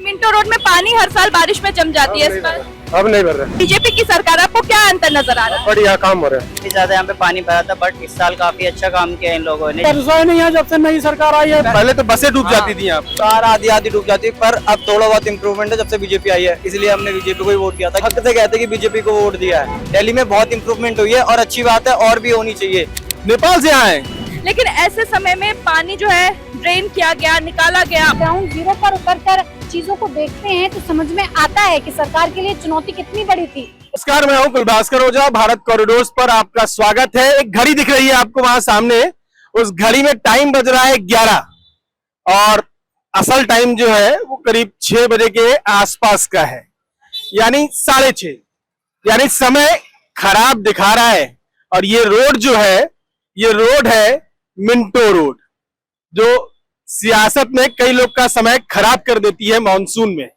Minto road में पानी हर साल बारिश में जम जाती है, इस बार अब नहीं भर रहे। बीजेपी की सरकार, आपको क्या अंतर नजर आ रहा है? बढ़िया काम हो रहा है। काफी ज्यादा यहाँ पे पानी भरा था, बट इस साल काफी अच्छा काम किया इन लोगों ने। परेशानी नहीं है जब से नई सरकार आई है। पहले तो बसें डूब जाती थी यहाँ। कार आधी आधी डूब जाती, पर अब थोड़ा बहुत इम्प्रूवमेंट है जब से बीजेपी आई है, इसलिए हमने बीजेपी को ही वोट किया था। हक से कहते कि बीजेपी को वोट दिया है। दिल्ली में बहुत इम्प्रूवमेंट हुई है और अच्छी बात है, और भी होनी चाहिए। नेपाल से आए, लेकिन ऐसे समय में पानी जो है ड्रेन किया गया, निकाला गया। ग्राउंड जीरो पर उतरकर चीजों को देखते हैं तो समझ में आता है कि सरकार के लिए चुनौती कितनी बड़ी थी। नमस्कार, मैं हूँ कुलभास्कर ओझा। भारत कॉरिडोर्स पर आपका स्वागत है। एक घड़ी दिख रही है आपको वहां सामने, उस घड़ी में टाइम बज रहा है 11 और असल टाइम जो है वो करीब 6 बजे के आसपास का है, यानी 6:30, यानी समय खराब दिखा रहा है। और ये रोड जो है, ये रोड है मिंटो रोड, जो सियासत में कई लोग का समय खराब कर देती है मॉनसून में।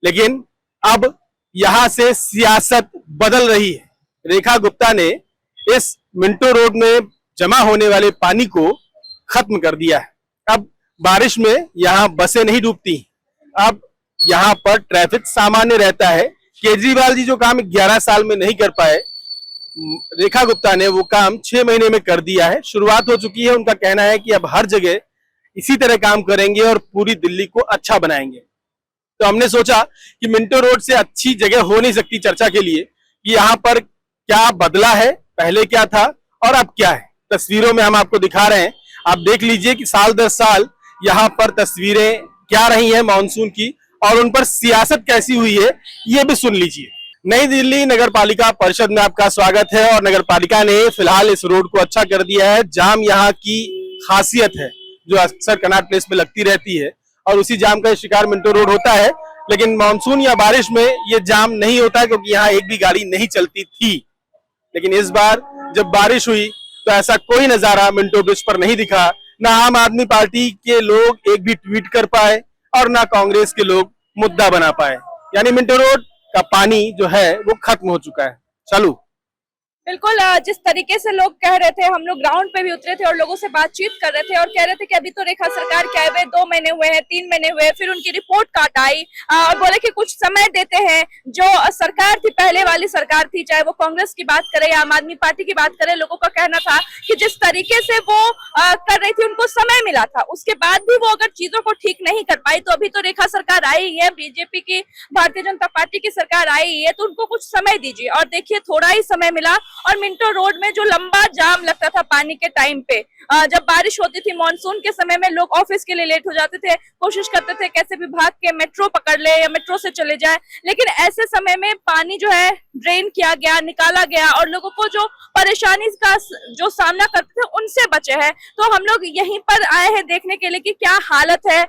लेकिन अब यहां से सियासत बदल रही है। रेखा गुप्ता ने इस मिंटो रोड में जमा होने वाले पानी को खत्म कर दिया है। अब बारिश में यहां बसें नहीं डूबती, अब यहां पर ट्रैफिक सामान्य रहता है। केजरीवाल जी जो काम 11 साल में नहीं कर पाए, रेखा गुप्ता ने वो काम 6 महीने में कर दिया है। शुरुआत हो चुकी है। उनका कहना है कि अब हर जगह इसी तरह काम करेंगे और पूरी दिल्ली को अच्छा बनाएंगे। तो हमने सोचा कि मिंटो रोड से अच्छी जगह हो नहीं सकती चर्चा के लिए कि यहाँ पर क्या बदला है, पहले क्या था और अब क्या है। तस्वीरों में हम आपको दिखा रहे हैं, आप देख लीजिए कि साल दर साल यहाँ पर तस्वीरें क्या रही हैं मॉनसून की, और उन पर सियासत कैसी हुई है ये भी सुन लीजिए। नई दिल्ली नगर पालिका परिषद में आपका स्वागत है। और नगर पालिका ने फिलहाल इस रोड को अच्छा कर दिया है। जाम यहाँ की खासियत है जो अक्सर कनॉट प्लेस में लगती रहती है, और उसी जाम का शिकार मिंटो रोड होता है। लेकिन मानसून या बारिश में ये जाम नहीं होता, क्योंकि यहाँ एक भी गाड़ी नहीं चलती थी। लेकिन इस बार जब बारिश हुई तो ऐसा कोई नजारा मिंटो ब्रिज पर नहीं दिखा। ना आम आदमी पार्टी के लोग एक भी ट्वीट कर पाए और ना कांग्रेस के लोग मुद्दा बना पाए। यानी मिंटो रोड का पानी जो है वो खत्म हो चुका है। चालू बिल्कुल, जिस तरीके से लोग कह रहे थे, हम लोग ग्राउंड पे भी उतरे थे और लोगों से बातचीत कर रहे थे और कह रहे थे कि अभी तो रेखा सरकार के आए हुए 2 महीने हुए हैं, 3 महीने हुए, फिर उनकी रिपोर्ट कार्ड आई और बोले कि कुछ समय देते हैं। जो सरकार थी, पहले वाली सरकार थी, चाहे वो कांग्रेस की बात करे या आम आदमी पार्टी की बात करे, लोगों का कहना था कि जिस तरीके से वो कर रही थी उनको समय मिला था, उसके बाद भी वो अगर चीजों को ठीक नहीं कर पाई, तो अभी तो रेखा सरकार आई है, बीजेपी की, भारतीय जनता पार्टी की सरकार आई है, तो उनको कुछ समय दीजिए। और देखिए, थोड़ा ही समय मिला और मिंटो रोड में जो लंबा जाम लगता था पानी के टाइम पे, जब बारिश होती थी मॉनसून के समय में, लोग ऑफिस के लिए लेट हो जाते थे, कोशिश करते थे कैसे भी भाग के मेट्रो पकड़ ले या मेट्रो से चले जाए। लेकिन ऐसे समय में पानी जो है ड्रेन किया गया, निकाला गया और लोगों को जो परेशानी का जो सामना करते थे उनसे बचे हैं। तो हम लोग यहीं पर आए हैं देखने के लिए कि क्या हालत है।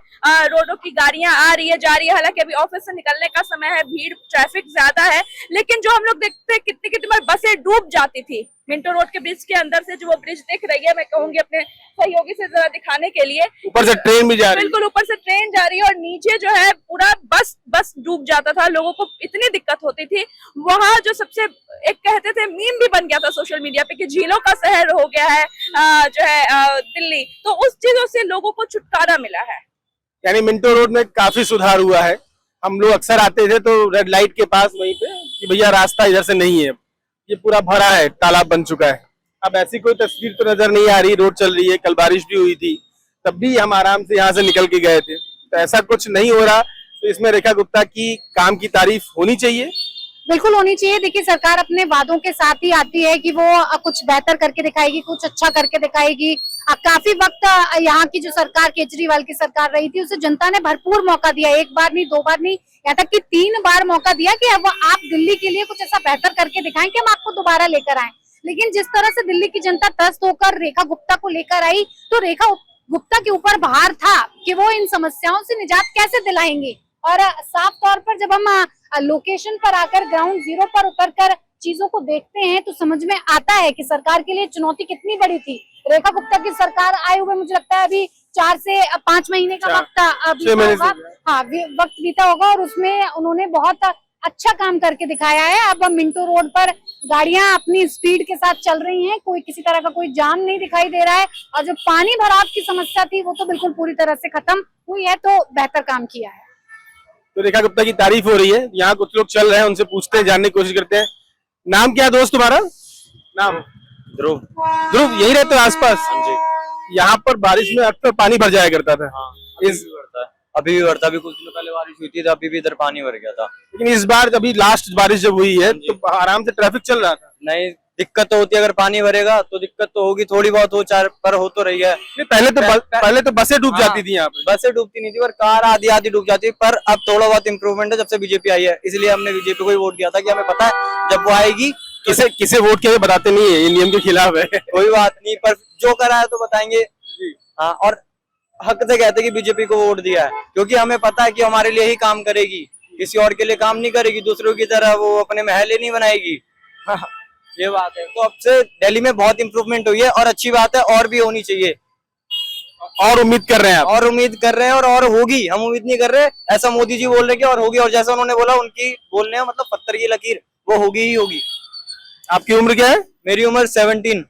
रोडों की गाड़ियां आ रही है, जा रही है, हालांकि अभी ऑफिस से निकलने का समय है, भीड़ ट्रैफिक ज्यादा है, लेकिन जो हम लोग देखते हैं कितनी कितनी बार बसें डूब जाती थी। मिंटो रोड के ब्रिज के अंदर से जो वो ब्रिज दिख रही है, मैं कहूंगी अपने सहयोगी से जरा दिखाने के लिए, ऊपर से ट्रेन भी जा रही है। बिल्कुल ऊपर से ट्रेन जा रही है और नीचे जो है पूरा बस डूब जाता था। लोगों को इतनी दिक्कत होती थी। वहाँ जो सबसे एक कहते थे, मीम भी बन गया था सोशल मीडिया पे कि झीलों का शहर हो गया है जो है दिल्ली, तो उस चीजों से लोगों को छुटकारा मिला है। यानी मिंटो रोड में काफी सुधार हुआ है। हम लोग अक्सर आते थे तो रेड लाइट के पास वहीं पे कि भैया रास्ता इधर से नहीं है, ये पूरा भरा है, तालाब बन चुका है। अब ऐसी कोई तस्वीर तो नजर नहीं आ रही। रोड चल रही है, कल बारिश भी हुई थी, तब भी हम आराम से यहाँ से निकल के गए थे। तो ऐसा कुछ नहीं हो रहा। तो इसमें रेखा गुप्ता की काम की तारीफ होनी चाहिए, बिल्कुल होनी चाहिए। देखिए, सरकार अपने वादों के साथ ही आती है कि वो कुछ बेहतर करके दिखाएगी, कुछ अच्छा करके दिखाएगी। काफी वक्त यहाँ की जो सरकार, केजरीवाल की सरकार रही थी, उसे जनता ने भरपूर मौका दिया, 1 बार नहीं, 2 बार नहीं, यहाँ तक कि 3 बार मौका दिया कि अब आप दिल्ली के लिए कुछ ऐसा बेहतर करके दिखाएं कि हम आपको दोबारा लेकर आए। लेकिन जिस तरह से दिल्ली की जनता त्रस्त होकर रेखा गुप्ता को लेकर आई, तो रेखा गुप्ता के ऊपर भार था कि वो इन समस्याओं से निजात कैसे दिलाएंगे। और साफ तौर पर जब हम लोकेशन पर आकर ग्राउंड जीरो पर उतरकर चीजों को देखते हैं तो समझ में आता है कि सरकार के लिए चुनौती कितनी बड़ी थी। रेखा गुप्ता की सरकार आए हुए मुझे लगता है अभी 4 से 5 महीने का वक्त बीता होगा। हाँ, वक्त बीता होगा और उसमें उन्होंने बहुत अच्छा काम करके दिखाया है। अब मिंटो रोड पर गाड़ियां अपनी स्पीड के साथ चल रही हैं, कोई किसी तरह का कोई जाम नहीं दिखाई दे रहा है, और जो पानी भराव की समस्या थी वो तो बिल्कुल पूरी तरह से खत्म हुई है। तो बेहतर काम किया है। तो रेखा गुप्ता की तारीफ हो रही है, यहाँ कुछ लोग चल रहे हैं, उनसे पूछते हैं, जानने की कोशिश करते हैं। नाम क्या है दोस्त तुम्हारा? नाम? ध्रुव। ध्रुव, यही रहते हो आसपास? जी। यहाँ पर बारिश में अक्सर पानी भर जाया करता था। अभी भी बढ़ता, अभी कुछ दिनों पहले बारिश हुई थी तो अभी भी इधर पानी भर गया था। लेकिन इस बार अभी लास्ट बारिश जब हुई है तो आराम से ट्रैफिक चल रहा था। नहीं, दिक्कत तो होती है, अगर पानी भरेगा तो दिक्कत तो होगी, थोड़ी बहुत हो चार पर हो तो रही है। नहीं, पहले तो बसें डूब जाती थी यहाँ पे। बसें डूबती नहीं थी पर कार आधी आधी डूब जाती, पर अब थोड़ा बहुत इम्प्रूवमेंट है जब से बीजेपी आई है, इसलिए हमने बीजेपी को ही वोट किया था कि हमें पता है जब वो आएगी। किसे वोट किया बताते नहीं है, ये नियम के खिलाफ है। कोई बात नहीं, पर जो करा है तो बताएंगे। हाँ, और हक से कहते कि बीजेपी को वोट दिया है, क्योंकि हमें पता है कि हमारे लिए ही काम करेगी, किसी और के लिए काम नहीं करेगी, दूसरों की तरह वो अपने महल नहीं बनाएगी। ये बात है। तो अब से दिल्ली में बहुत इम्प्रूवमेंट हुई है और अच्छी बात है, और भी होनी चाहिए। और उम्मीद कर रहे हैं आप? और उम्मीद कर रहे हैं और होगी, हम उम्मीद नहीं कर रहे, ऐसा मोदी जी बोल रहे हैं कि और होगी, और जैसा उन्होंने बोला उनकी बोलने में मतलब पत्थर की लकीर, वो होगी ही होगी। आपकी उम्र क्या है? मेरी उम्र 17।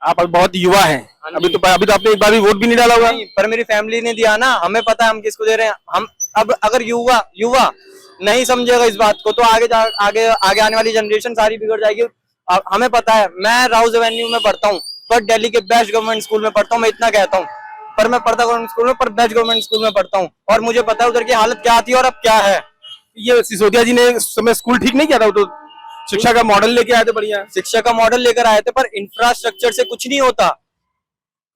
आप बहुत युवा हैं। अभी तो आपने एक बार भी वोट भी नहीं डाला होगा। पर मेरी फैमिली ने दिया ना, हमें पता है हम किसको दे रहे हैं। हम अब अगर युवा नहीं समझेगा इस बात को तो आगे आने वाली जनरेशन सारी बिगड़ जाएगी। हमें पता है, मैं राउज एवेन्यू में पढ़ता हूँ, पर दिल्ली के बेस्ट गवर्नमेंट स्कूल में पढ़ता हूँ, मैं इतना कहता हूँ। पर मैं पढ़ता गवर्नमेंट स्कूल में, पर बेस्ट गवर्नमेंट स्कूल में पढ़ता हूँ, और मुझे पता है उधर की हालत क्या थी और अब क्या है। ये सिसोदिया जी ने उस समय स्कूल ठीक नहीं किया था, वो तो शिक्षा का मॉडल लेके आए थे। बढ़िया शिक्षा का मॉडल लेकर आए थे, पर इंफ्रास्ट्रक्चर से कुछ नहीं होता।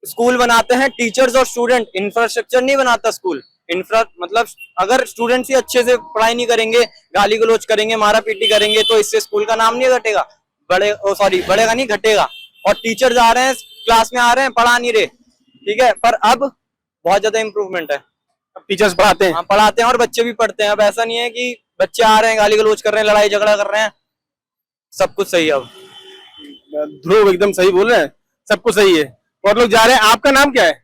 स्कूल बनाते हैं टीचर्स और स्टूडेंट, इंफ्रास्ट्रक्चर नहीं बनाता स्कूल। मतलब अगर स्टूडेंट्स ही अच्छे से पढ़ाई नहीं करेंगे, गाली गलौज करेंगे, मारा पीटी करेंगे, तो इससे स्कूल का नाम नहीं घटेगा, बढ़ेगा नहीं, घटेगा। और टीचर्स आ रहे हैं, क्लास में आ रहे हैं, पढ़ा नहीं रहे, ठीक है। पर अब बहुत ज्यादा इम्प्रूवमेंट है, अब टीचर्स पढ़ाते हैं। हाँ, पढ़ाते हैं और बच्चे भी पढ़ते हैं। अब ऐसा नहीं है कि बच्चे आ रहे हैं गाली गलौज कर रहे हैं, लड़ाई झगड़ा कर रहे हैं, सब कुछ सही है अब। ध्रुव एकदम सही बोल रहे हैं, सब कुछ सही है, और लोग जा रहे हैं। आपका नाम क्या है?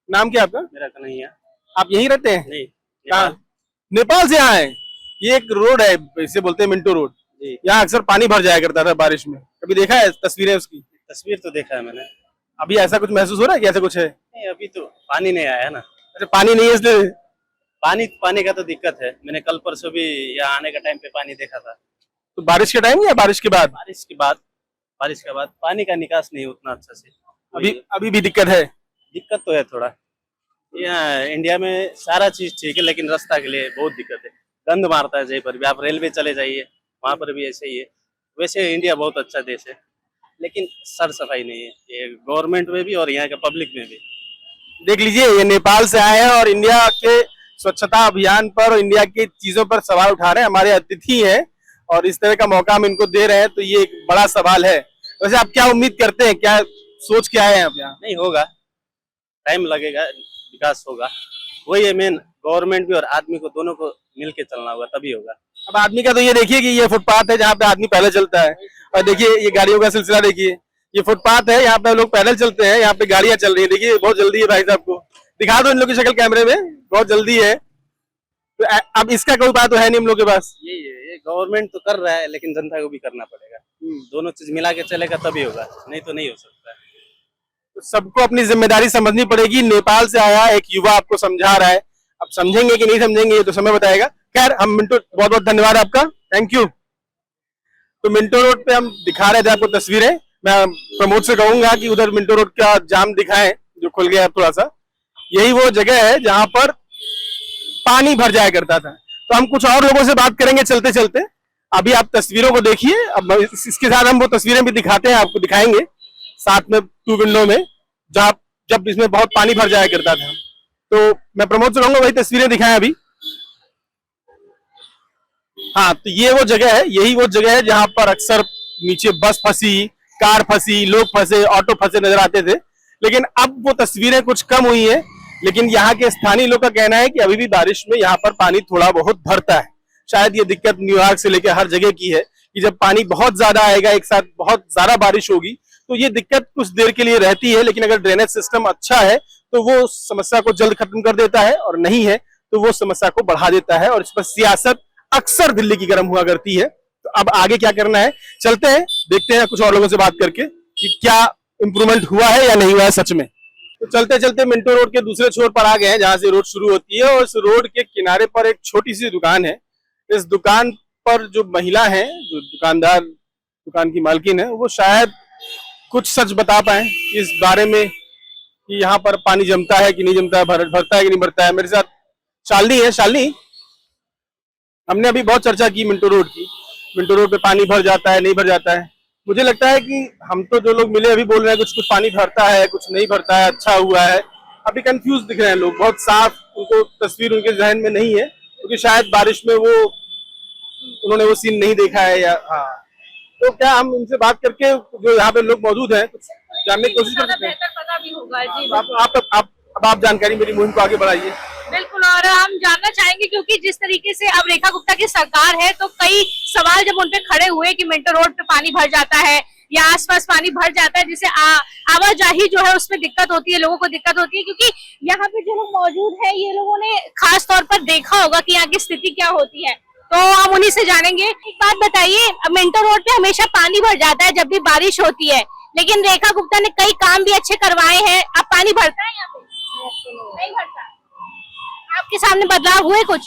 नाम क्या आपका? मेरा कन्हैया। आप यहीं रहते हैं? नहीं, कहाँ? नेपाल से आए? ये एक रोड है, इसे बोलते हैं मिंटो रोड। यहाँ अक्सर पानी भर जाया करता था बारिश में, कभी देखा है तस्वीरें उसकी? तस्वीर तो देखा है मैंने। अभी ऐसा कुछ महसूस हो रहा है कि ऐसा कुछ है? नहीं, अभी तो पानी नहीं आया है ना। अच्छा, पानी नहीं है इसलिए? पानी का तो दिक्कत है। मैंने कल परसों भी यहाँ आने का टाइम पे पानी देखा था। तो बारिश के टाइम या बारिश के बाद? बारिश के बाद पानी का निकास नहीं उतना अच्छा से। अभी भी दिक्कत है? दिक्कत तो है थोड़ा। यहाँ इंडिया में सारा चीज ठीक है, लेकिन रास्ता के लिए बहुत दिक्कत है, गंद मारता है। जहीं पर भी आप रेलवे चले जाइए, वहां पर भी ऐसे ही है। वैसे इंडिया बहुत अच्छा देश है, लेकिन सर सफाई नहीं है, ये गवर्नमेंट में भी और यहाँ के पब्लिक में भी। देख लीजिए, ये नेपाल से आए हैं और इंडिया के स्वच्छता अभियान पर और इंडिया की चीजों पर सवाल उठा रहे हैं। हमारे अतिथि हैं और इस तरह का मौका हम इनको दे रहे हैं, तो ये एक बड़ा सवाल है। वैसे आप क्या उम्मीद करते हैं, क्या सोच के आए हैं आप यहाँ? नहीं होगा, टाइम लगेगा, विकास होगा। वही है मेन, गवर्नमेंट भी और आदमी को दोनों को मिलके चलना होगा, तभी होगा। अब आदमी का तो ये देखिए कि ये फुटपाथ है जहाँ पे आदमी पैदल चलता है, और देखिए ये गाड़ियों का सिलसिला देखिए, ये फुटपाथ है, यहाँ पे लोग पैदल चलते हैं, यहाँ पे गाड़ियां चल रही है। देखिए बहुत जल्दी है, भाई साहब को दिखा दो इन लोग की शक्ल कैमरे में, बहुत जल्दी है। तो अब इसका कोई उपाय तो है नहीं हम लोग के पास। यही है, ये गवर्नमेंट तो कर रहा है, लेकिन जनता को भी करना पड़ेगा। दोनों चीज मिला के चलेगा तभी होगा, नहीं तो नहीं हो सकता है। तो सबको अपनी जिम्मेदारी समझनी पड़ेगी। नेपाल से आया एक युवा आपको समझा रहा है, अब समझेंगे कि नहीं समझेंगे ये तो समय बताएगा। खैर, हम मिंटो, बहुत बहुत धन्यवाद आपका, थैंक यू। तो मिंटो रोड पे हम दिखा रहे थे आपको तस्वीरें। मैं प्रमोद से कहूंगा कि उधर मिंटो रोड का जाम दिखाएं, जो खुल गया है थोड़ा सा। यही वो जगह है जहां पर पानी भर जाया करता था। तो हम कुछ और लोगों से बात करेंगे चलते चलते। अभी आप तस्वीरों को देखिए, अब इसके साथ हम वो तस्वीरें भी दिखाते हैं, आपको दिखाएंगे साथ में 2 विंडो में, जब इसमें बहुत पानी भर जाया करता था। तो मैं प्रमोद से कहूंगा वही तस्वीरें दिखाएं अभी। हाँ, तो ये वो जगह है, यही वो जगह है जहां पर अक्सर नीचे बस फंसी, कार फंसी, लोग फंसे, ऑटो फंसे नजर आते थे। लेकिन अब वो तस्वीरें कुछ कम हुई हैं। लेकिन यहाँ के स्थानीय लोग का कहना है कि अभी भी बारिश में यहाँ पर पानी थोड़ा बहुत भरता है। शायद ये दिक्कत न्यूयॉर्क से लेकर हर जगह की है कि जब पानी बहुत ज्यादा आएगा, एक साथ बहुत ज्यादा बारिश होगी, तो ये दिक्कत कुछ देर के लिए रहती है। लेकिन अगर ड्रेनेज सिस्टम अच्छा है तो वो समस्या को जल्द खत्म कर देता है, और नहीं है तो वो समस्या को बढ़ा देता है। और इस पर सियासत अक्सर दिल्ली की गर्म हुआ करती है। तो अब आगे क्या करना है, चलते हैं, देखते हैं कुछ और लोगों से बात करके कि क्या इंप्रूवमेंट हुआ है या नहीं हुआ है सच में। तो चलते चलते मिंटो रोड के दूसरे छोर पर आ गए हैं, जहां से रोड शुरू होती है, और इस रोड के किनारे पर एक छोटी सी दुकान है। इस दुकान पर जो महिला है, जो दुकानदार, दुकान की मालकिन है, वो शायद कुछ सच बता पाए इस बारे में कि यहाँ पर पानी जमता है कि नहीं जमता है, भरता है कि नहीं भरता है। मेरे साथ शालिनी है। शालिनी, हमने अभी बहुत चर्चा की मिंटो रोड की, मिंटो रोड पे पानी भर जाता है, नहीं भर जाता है। मुझे लगता है कि हम तो जो लोग मिले अभी बोल रहे हैं कुछ कुछ पानी भरता है, कुछ नहीं भरता है, अच्छा हुआ है। अभी कंफ्यूज दिख रहे हैं लोग, बहुत साफ उनको तस्वीर उनके जहन में नहीं है, क्योंकि शायद बारिश में उन्होंने वो सीन नहीं देखा है या हाँ। तो क्या हम इनसे बात करके, जो यहाँ पे लोग मौजूद हैं, कुछ जानने की कोशिश कर सकते हैं? पता भी होगा जी। आप जानकारी मेरी मुहिम को आगे बढ़ाइए। बिल्कुल, और हम जानना चाहेंगे क्योंकि जिस तरीके से अब रेखा गुप्ता की सरकार है, तो कई सवाल जब उन पे खड़े हुए कि मिंटो रोड पे पानी भर जाता है या आसपास पानी भर जाता है, जिससे आवाजाही जो है उसमें दिक्कत होती है, लोगों को दिक्कत होती है। क्योंकि यहाँ पे जो लोग मौजूद है, ये लोगों ने खास तौर पर देखा होगा कि यहाँ की स्थिति क्या होती है, तो हम उन्हीं से जानेंगे। एक बात बताइए, मिंटो रोड पे हमेशा पानी भर जाता है जब भी बारिश होती है, लेकिन रेखा गुप्ता ने कई काम भी अच्छे करवाए हैं। अब पानी भरता है यहाँ पे? नहीं भरता। आपके सामने बदलाव हुए कुछ?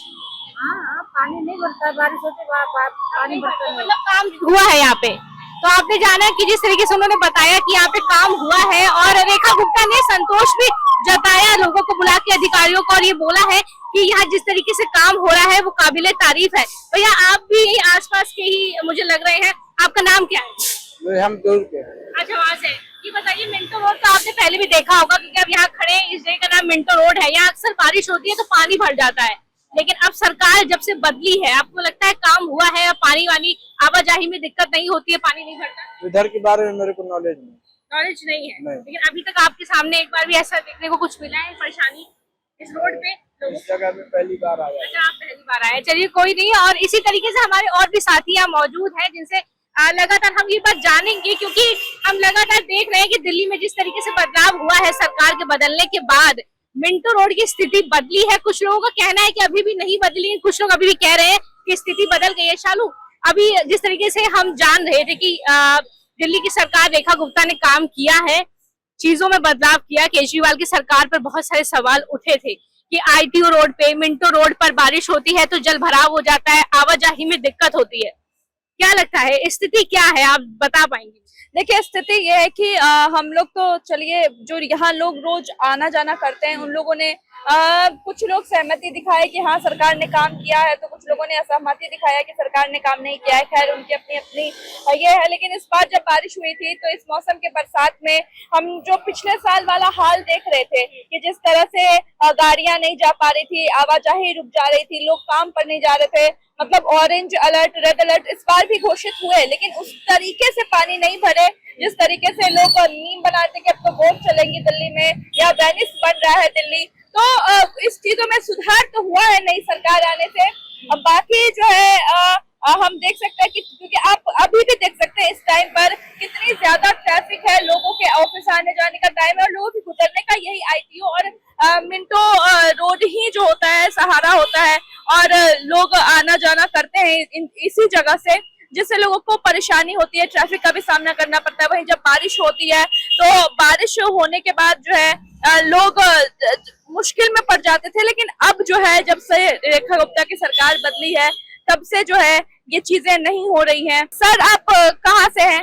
हाँ, पानी नहीं भरता, बारिश होते पानी भरता नहीं। मतलब काम हुआ है यहाँ पे। तो आपने जाना कि जिस तरीके से उन्होंने बताया कि यहाँ पे काम हुआ है, और रेखा गुप्ता ने संतोष भी जताया लोगों को बुला के, अधिकारियों को, और ये बोला है कि यहाँ जिस तरीके से काम हो रहा है वो काबिले तारीफ है। तो यहाँ आप भी आसपास के ही मुझे लग रहे हैं। आपका नाम क्या है? हम दूर के। अच्छा, वहाँ से। ये बताइए, मिंटो रोड तो आपने पहले भी देखा होगा, क्योंकि अब यहाँ खड़े हैं, इस जगह का नाम मिंटो रोड है। यहाँ अक्सर बारिश होती है तो पानी भर जाता है, लेकिन अब सरकार जब से बदली है, आपको लगता है काम हुआ है, अब पानी वानी आवाजाही में दिक्कत नहीं होती है, पानी नहीं भरता? इधर के बारे में मेरे को नॉलेज नहीं है। नहीं। लेकिन अभी तक आपके सामने एक बार भी ऐसा देखने को कुछ मिला है परेशानी इस रोड पे? इस जगह में पहली बार आया। अच्छा, आप पहली बार आए। चलिए, कोई नहीं। और इसी तरीके से हमारे और भी साथी यहाँ मौजूद हैं, जिनसे लगातार हम ये बात जानेंगे, क्योंकि हम लगातार देख रहे हैं कि दिल्ली में जिस तरीके से बदलाव हुआ है सरकार के बदलने के बाद, मिंटो रोड की स्थिति बदली है। कुछ लोगों का कहना है कि अभी भी नहीं बदली, कुछ लोग अभी भी कह रहे हैं कि स्थिति बदल गई है। शालू, अभी जिस तरीके से हम जान रहे थे कि दिल्ली की सरकार, रेखा गुप्ता ने काम किया है, चीजों में बदलाव किया। केजरीवाल की सरकार पर बहुत सारे सवाल उठे थे कि ITO रोड पे, मिंटो रोड पर बारिश होती है तो जल भराव हो जाता है, आवाजाही में दिक्कत होती है। क्या लगता है, स्थिति क्या है, आप बता पाएंगे? देखिए, स्थिति ये है कि हम लोग तो चलिए, जो यहाँ लोग रोज आना जाना करते हैं, उन लोगों ने कुछ लोग सहमति दिखाए कि हाँ सरकार ने काम किया है, तो कुछ लोगों ने असहमति दिखाया कि सरकार ने काम नहीं किया है। खैर, उनकी अपनी अपनी ये है। लेकिन इस बार जब बारिश हुई थी, तो इस मौसम के बरसात में हम जो पिछले साल वाला हाल देख रहे थे कि जिस तरह से गाड़ियां नहीं जा पा रही थी, आवाजाही रुक जा रही थी, लोग काम पर नहीं जा रहे थे, मतलब ऑरेंज अलर्ट, रेड अलर्ट इस बार भी घोषित हुए, लेकिन उस तरीके से पानी नहीं भरे जिस तरीके से लोग मीम बना रहे थे कि अब तो वोट चलेंगी दिल्ली में, या वेनिस बन रहा है दिल्ली। तो इस चीजों में सुधार तो हुआ है नई सरकार आने से। अब बाकी जो है हम देख सकते हैं कि, क्योंकि आप अभी भी देख सकते हैं इस टाइम पर कितनी ज्यादा ट्रैफिक है, लोगों के ऑफिस आने जाने का टाइम है, और लोगों के गुजरने का यही ITO और मिंटो रोड ही जो होता है सहारा होता है, और लोग आना जाना करते हैं इसी जगह से, जिससे लोगों को परेशानी होती है, ट्रैफिक का भी सामना करना पड़ता है। वहीं जब बारिश होती है, तो बारिश होने के बाद जो है लोग मुश्किल में पड़ जाते थे, लेकिन अब जो है जब से रेखा गुप्ता की सरकार बदली है, तब से जो है ये चीजें नहीं हो रही हैं। सर, आप कहाँ से हैं?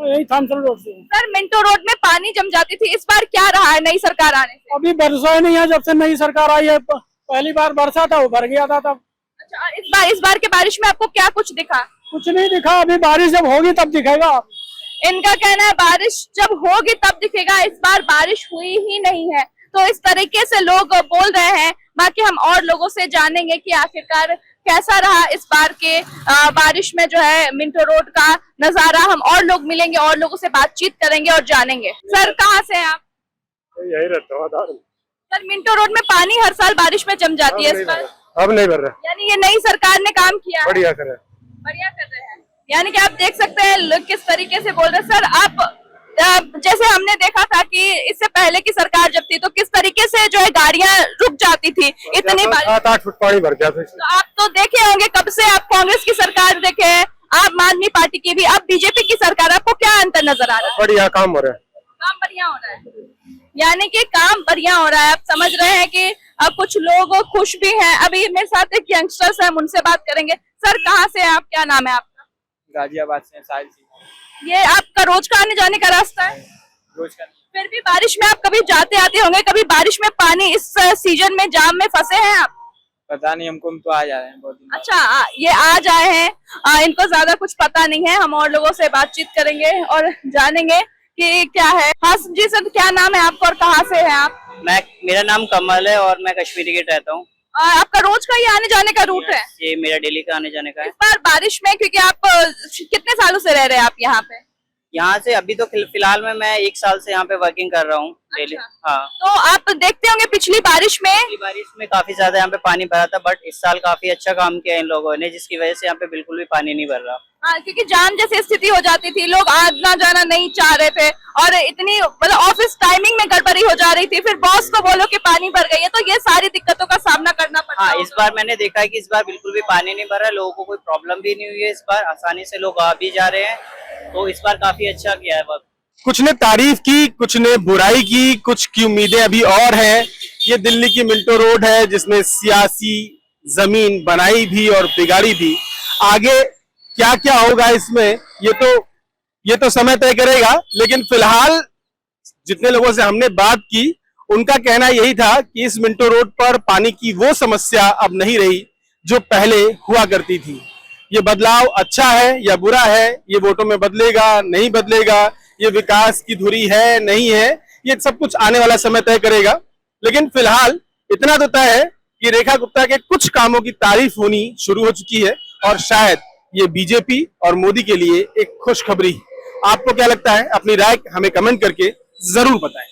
यही थामसन रोड से। सर, मिंटो रोड में पानी जम जाती थी, इस बार क्या रहा है नई सरकार आने से? अभी बरसा नहीं है, जब से नई सरकार आई है। पहली बार बरसा था, वो भर गया था तब। अच्छा, इस बार के बारिश में आपको क्या कुछ दिखा? कुछ नहीं दिखा, अभी बारिश जब होगी तब दिखेगा। इनका कहना है बारिश जब होगी तब दिखेगा, इस बार बारिश हुई ही नहीं है, तो इस तरीके से लोग बोल रहे हैं। बाकी हम और लोगों से जानेंगे कि आखिरकार कैसा रहा इस बार के बारिश में जो है मिंटो रोड का नजारा। हम और लोग मिलेंगे, और लोगों से बातचीत करेंगे और जानेंगे। सर, कहाँ से हैं आप? यही रहता है। सर, मिंटो रोड में पानी हर साल बारिश में जम जाती है, इस बार अब नहीं भर रहा। यानी ये नई सरकार ने काम किया है, बढ़िया कर बढ़िया कर रहे हैं। यानी कि आप देख सकते हैं लोग किस तरीके से बोल रहे हैं। सर, आप जैसे हमने देखा था कि इससे पहले की सरकार जब थी, तो किस तरीके से जो है गाड़ियां रुक जाती थी, इतनी बारिश, 7-8 फुट पानी भर जाता। तो आप तो देखे होंगे, कब से आप कांग्रेस की सरकार देखे हैं, आम आदमी पार्टी की भी, अब बीजेपी की सरकार, आपको क्या अंतर नजर आ रहा है? बढ़िया काम हो रहा है। काम बढ़िया हो रहा है। यानी कि काम बढ़िया हो रहा है। आप समझ रहे हैं कि कुछ लोग खुश भी हैं। अभी मेरे साथ एक यंगस्टर्स है, उनसे बात करेंगे। सर कहाँ से हैं आप, क्या नाम है आपका? गाजियाबाद से साहिल सिंह। ये आपका रोज का आने जाने का रास्ता है? रोज का फिर भी बारिश में आप कभी जाते आते होंगे, कभी बारिश में पानी इस सीजन में जाम में फंसे हैं आप? पता नहीं हमको, हम तो आ जा रहे हैं बहुत दिन बाद। अच्छा, ये आज आए हैं, इनको ज्यादा कुछ पता नहीं है। हम और लोगों से बातचीत करेंगे और जानेंगे कि क्या है। हाँ जी सर, क्या नाम है आपका और कहाँ से हैं आप? मेरा नाम कमल है और मैं कश्मीरी गेट रहता हूँ। आपका रोज का ये आने जाने का रूट है? ये मेरा डेली का आने जाने का है। इस बार बारिश में, क्योंकि आप कितने सालों से रह रहे हैं आप यहाँ पे? यहाँ से अभी तो फिलहाल में मैं 1 साल से यहाँ पे वर्किंग कर रहा हूँ डेली। अच्छा। हाँ, तो आप देखते होंगे पिछली बारिश में काफी ज्यादा यहाँ पे पानी भरा था, बट इस साल काफी अच्छा काम किया इन लोगों ने, जिसकी वजह से यहाँ पे बिल्कुल भी पानी नहीं भर रहा। हाँ, क्योंकि जाम जैसी स्थिति हो जाती थी, लोग आना जाना नहीं चाह रहे थे और इतनी मतलब ऑफिस टाइमिंग में गड़बड़ी हो जा रही थी, फिर बॉस को बोलो कि पानी भर गई है, तो ये सारी दिक्कतों का सामना करना पड़ता हाँ, है। इस बार मैंने देखा है कि इस बार बिल्कुल भी पानी नहीं भरा है, लोगों को कोई प्रॉब्लम भी नहीं हुई है। इस बार आसानी से लोग आ भी जा रहे हैं, तो इस बार काफी अच्छा किया है वक्त। कुछ ने तारीफ की, कुछ ने बुराई की, कुछ की उम्मीदें अभी और हैं। ये दिल्ली की मिंटो रोड है जिसने सियासी जमीन बनाई भी और बिगाड़ी भी। आगे क्या क्या होगा इसमें ये तो समय तय करेगा, लेकिन फिलहाल जितने लोगों से हमने बात की उनका कहना यही था कि इस मिंटो रोड पर पानी की वो समस्या अब नहीं रही जो पहले हुआ करती थी। ये बदलाव अच्छा है या बुरा है, ये वोटों में बदलेगा नहीं बदलेगा, ये विकास की धुरी है नहीं है, ये सब कुछ आने वाला समय तय करेगा। लेकिन फिलहाल इतना तो तय है कि रेखा गुप्ता के कुछ कामों की तारीफ होनी शुरू हो चुकी है और शायद ये बीजेपी और मोदी के लिए एक खुशखबरी। आपको क्या लगता है? अपनी राय हमें कमेंट करके जरूर बताएं।